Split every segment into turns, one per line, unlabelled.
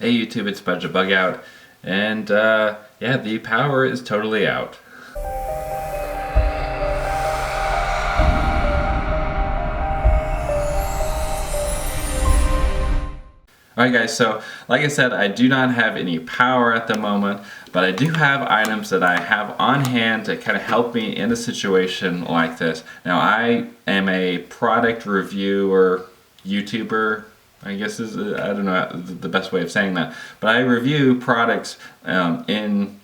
Hey YouTube, it's BudgetBugout, and yeah, the power is totally out. Alright guys, so like I said, I do not have any power at the moment, but I do have items that I have on hand to kind of help me in a situation like this. Now I am a product reviewer, YouTuber, I guess is, I don't know the best way of saying that, but I review products in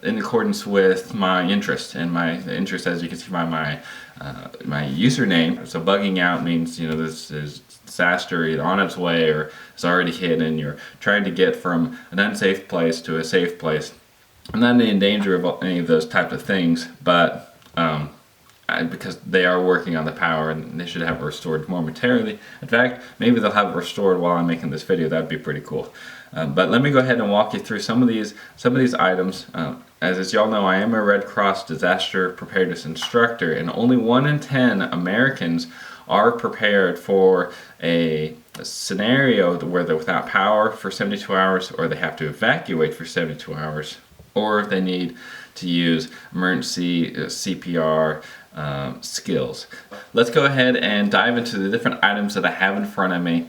accordance with my interest, and my interest, as you can see by my username. So bugging out means, you know, this is disaster either on its way or it's already hit, and you're trying to get from an unsafe place to a safe place. I'm not in danger of any of those type of things, but because they are working on the power and they should have it restored momentarily. In fact, maybe they'll have it restored while I'm making this video. That'd be pretty cool. But let me go ahead and walk you through some of these items. As y'all know, I am a Red Cross disaster preparedness instructor, and only 1 in 10 Americans are prepared for a scenario where they're without power for 72 hours, or they have to evacuate for 72 hours, or if they need to use emergency CPR skills. Let's go ahead and dive into the different items that I have in front of me.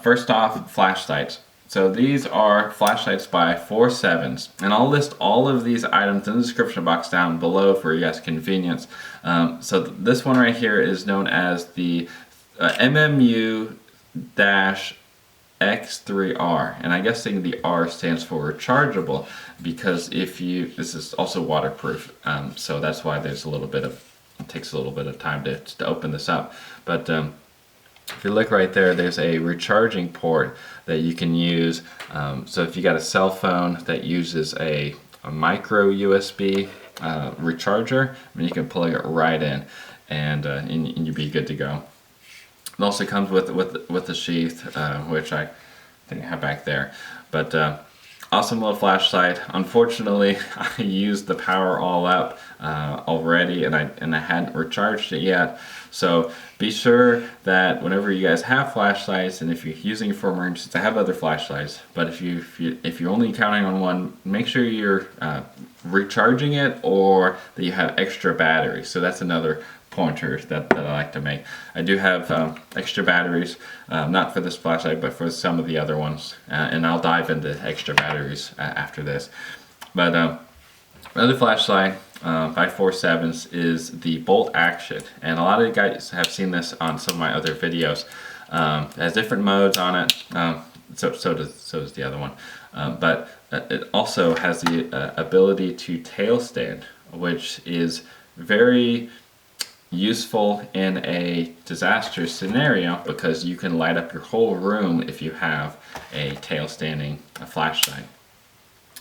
First off, flashlights. So these are flashlights by 4.7s, and I'll list all of these items in the description box down below for your guys' convenience. So this one right here is known as the MMU-X3R, and I'm guessing the R stands for rechargeable, because this is also waterproof, so that's why there's it takes a little bit of time to open this up. But if you look right there, there's a recharging port that you can use. So if you got a cell phone that uses a micro USB recharger, I mean, you can plug it right in, and you'd be good to go. It also comes with the sheath, which I think I have back there. But awesome little flashlight. Unfortunately, I used the power all up already, and I hadn't recharged it yet. So be sure that whenever you guys have flashlights, and if you're using it for emergencies, I have other flashlights, but if you're only counting on one, make sure you're recharging it, or that you have extra batteries. So that's another pointer that I like to make. I do have extra batteries, not for this flashlight, but for some of the other ones, and I'll dive into extra batteries after this. But another flashlight by 4.7s is the bolt action, and a lot of you guys have seen this on some of my other videos. It has different modes on it, so does the other one, but it also has the ability to tail stand, which is very useful in a disaster scenario, because you can light up your whole room if you have a tail standing flashlight.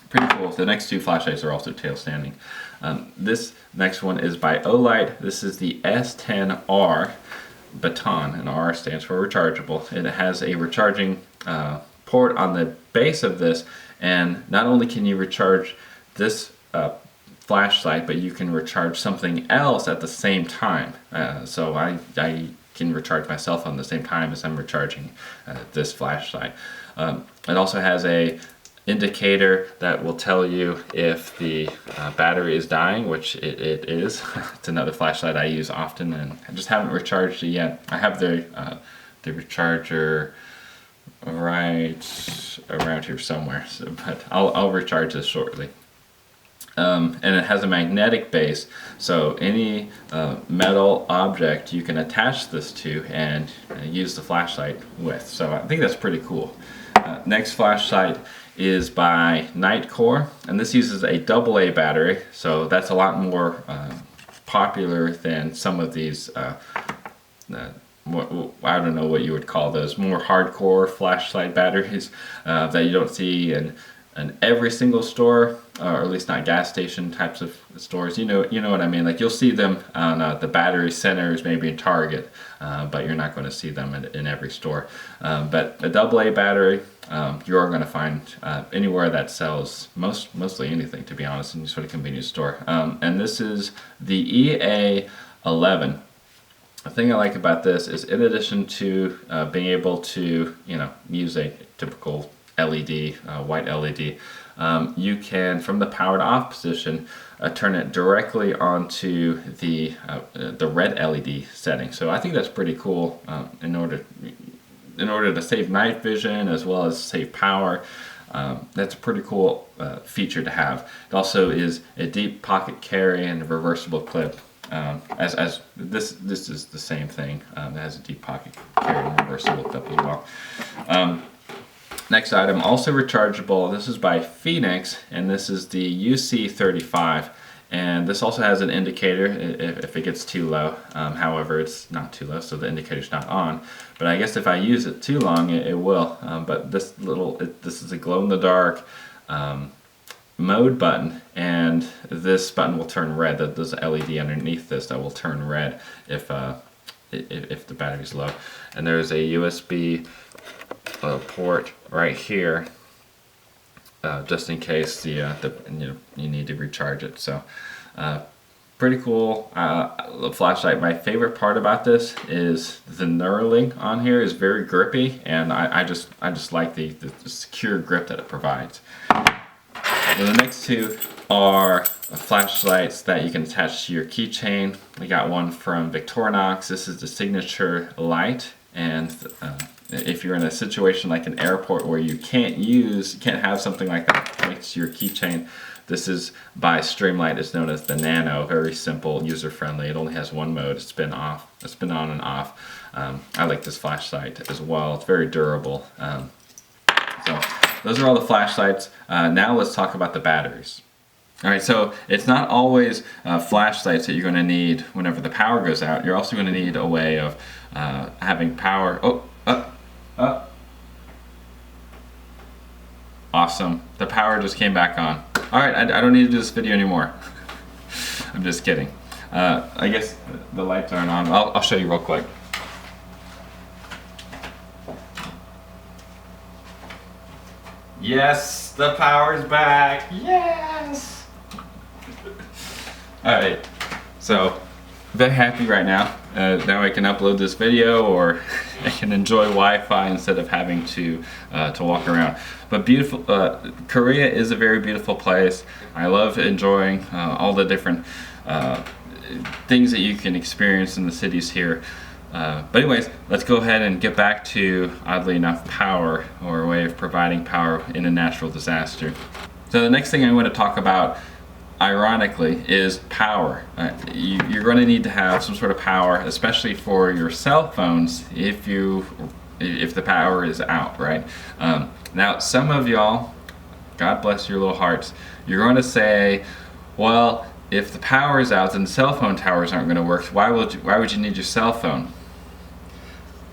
Pretty cool. The next two flashlights are also tail standing. This next one is by Olight. This is the S10R baton, and R stands for rechargeable. It has a recharging port on the base of this, and not only can you recharge this flashlight, but you can recharge something else at the same time. So I can recharge my cell phone at the same time as I'm recharging this flashlight. It also has a indicator that will tell you if the battery is dying, which it is. It's another flashlight I use often, and I just haven't recharged it yet. I have the recharger right around here somewhere, so, but I'll recharge this shortly. And it has a magnetic base, so any metal object you can attach this to and use the flashlight with. So I think that's pretty cool. Next flashlight is by Nightcore, and this uses a AA battery, so that's a lot more popular than some of these I don't know what you would call those, more hardcore flashlight batteries that you don't see in every single store, or at least not gas station types of stores. You know what I mean. Like, you'll see them on the battery centers, maybe in Target, but you're not going to see them in every store. But a AA battery, you are going to find anywhere that sells mostly anything, to be honest, in any sort of convenience store. And this is the EA11. The thing I like about this is, in addition to being able to, use a typical LED, white LED, you can, from the powered off position, turn it directly onto the red LED setting. So I think that's pretty cool in order to save night vision as well as save power. That's a pretty cool feature to have. It also is a deep pocket carry and a reversible clip. As this is the same thing. It has a deep pocket carry and reversible clip as well. Next item, also rechargeable. This is by Phoenix, and this is the UC35. And this also has an indicator if it gets too low. However, it's not too low, so the indicator's not on. But I guess if I use it too long, it will. But this is a glow-in-the-dark mode button, and this button will turn red. There's an LED underneath this that will turn red if the battery's low. And there's a USB port right here, just in case you need to recharge it. So pretty cool flashlight. My favorite part about this is the knurling on here is very grippy, and I just like the secure grip that it provides. So the next two are flashlights that you can attach to your keychain. We got one from Victorinox. This is the signature light, and if you're in a situation like an airport where you can't have something like that next to your keychain, this is by Streamlight. It's known as the Nano. Very simple, user-friendly. It only has one mode. It's spin on and off. I like this flashlight as well. It's very durable. So those are all the flashlights. Now let's talk about the batteries. All right, so it's not always flashlights that you're going to need whenever the power goes out. You're also going to need a way of having power. Awesome. The power just came back on. All right, I don't need to do this video anymore. I'm just kidding. I guess the lights aren't on. I'll show you real quick. Yes, the power's back. Yes. All right, so very happy right now. Now I can upload this video, or I can enjoy Wi-Fi instead of having to walk around. But beautiful, Korea is a very beautiful place. I love enjoying all the different things that you can experience in the cities here. But anyways, let's go ahead and get back to, oddly enough, power, or a way of providing power in a natural disaster. So the next thing I want to talk about, ironically, is power. You're going to need to have some sort of power, especially for your cell phones if the power is out, right? Now, some of y'all, God bless your little hearts, you're going to say, well, if the power is out and the cell phone towers aren't going to work, why would you need your cell phone?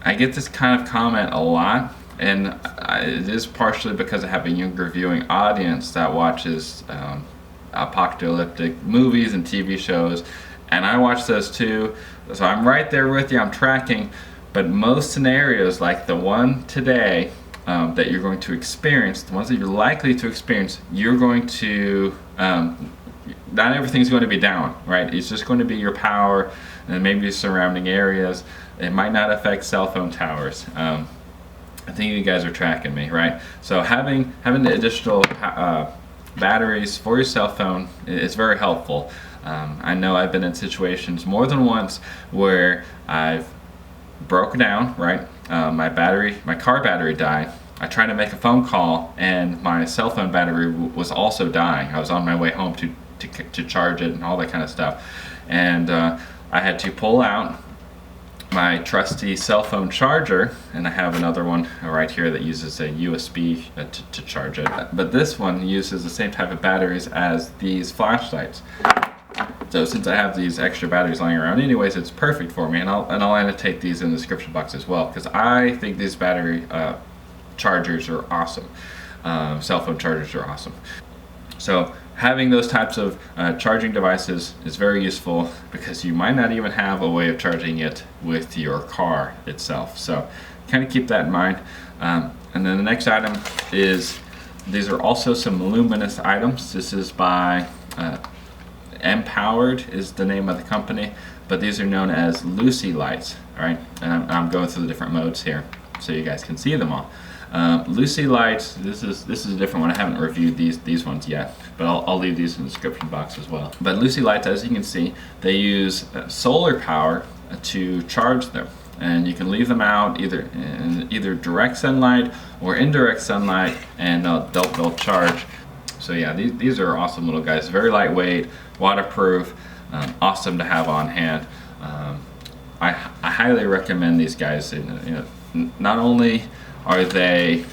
I get this kind of comment a lot, and it is partially because I have a younger viewing audience that watches apocalyptic movies and TV shows, and I watch those too, so I'm right there with you, I'm tracking. But most scenarios, like the one today that you're going to experience, the ones that you're likely to experience, you're going to not everything's going to be down, right? It's just going to be your power and maybe surrounding areas. It might not affect cell phone towers. I think you guys are tracking me, right? So having the additional batteries for your cell phone is very helpful. I know I've been in situations more than once where I've broken down, right? My car battery died. I tried to make a phone call, and my cell phone battery was also dying. I was on my way home to charge it and all that kind of stuff, and I had to pull out my trusty cell phone charger, and I have another one right here that uses a USB to charge it, but this one uses the same type of batteries as these flashlights. So since I have these extra batteries lying around anyways, it's perfect for me, and I'll annotate these in the description box as well, because I think these battery chargers are awesome. Cell phone chargers are awesome. So having those types of charging devices is very useful, because you might not even have a way of charging it with your car itself. So kind of keep that in mind. And then the next item is, these are also some luminous items. This is by Empowered is the name of the company, but these are known as Lucy lights, all right? And I'm going through the different modes here so you guys can see them all. Lucy Lights, this is a different one. I haven't reviewed these ones yet, but I'll leave these in the description box as well. But Lucy Lights, as you can see, they use solar power to charge them, and you can leave them out either in direct sunlight or indirect sunlight, and they'll charge. So yeah, these are awesome little guys. Very lightweight, waterproof, awesome to have on hand. I highly recommend these guys. Not only are they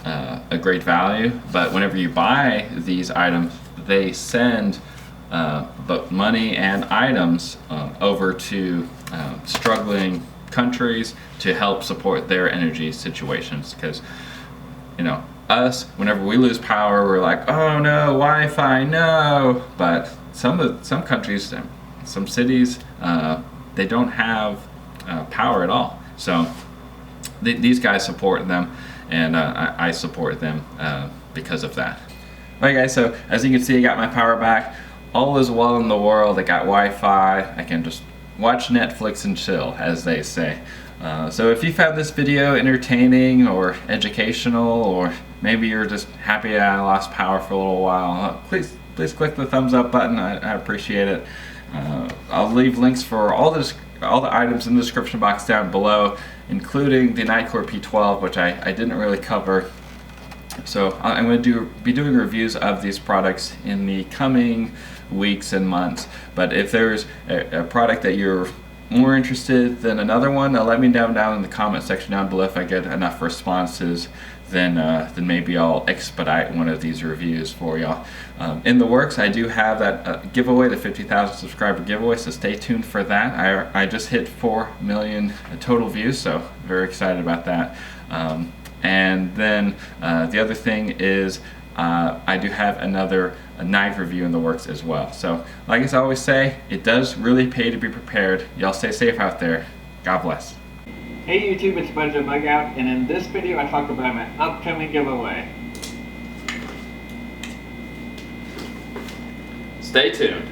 a great value, but whenever you buy these items, they send both money and items over to struggling countries to help support their energy situations. Because us, whenever we lose power, we're like, oh no, Wi-Fi, no. But some countries, some cities, they don't have power at all. So these guys support them, and I support them because of that. Alright guys, so as you can see, I got my power back. All is well in the world. I got Wi-Fi. I can just watch Netflix and chill, as they say. So if you found this video entertaining or educational, or maybe you're just happy I lost power for a little while, please click the thumbs up button. I appreciate it. I'll leave links for all the items in the description box down below, including the Nitecore P12, which I didn't really cover. So I'm going to be doing reviews of these products in the coming weeks and months. But if there's a product that you're more interested than another one, let me know down in the comment section down below. If I get enough responses, then maybe I'll expedite one of these reviews for y'all. In the works, I do have that giveaway, the 50,000 subscriber giveaway, so stay tuned for that. I just hit 4 million total views, so very excited about that. And then the other thing is I do have another knife review in the works as well. So like I always say, it does really pay to be prepared. Y'all stay safe out there. God bless.
Hey YouTube, it's BudgetBugout, and in this video I talk about my upcoming giveaway.
Stay tuned.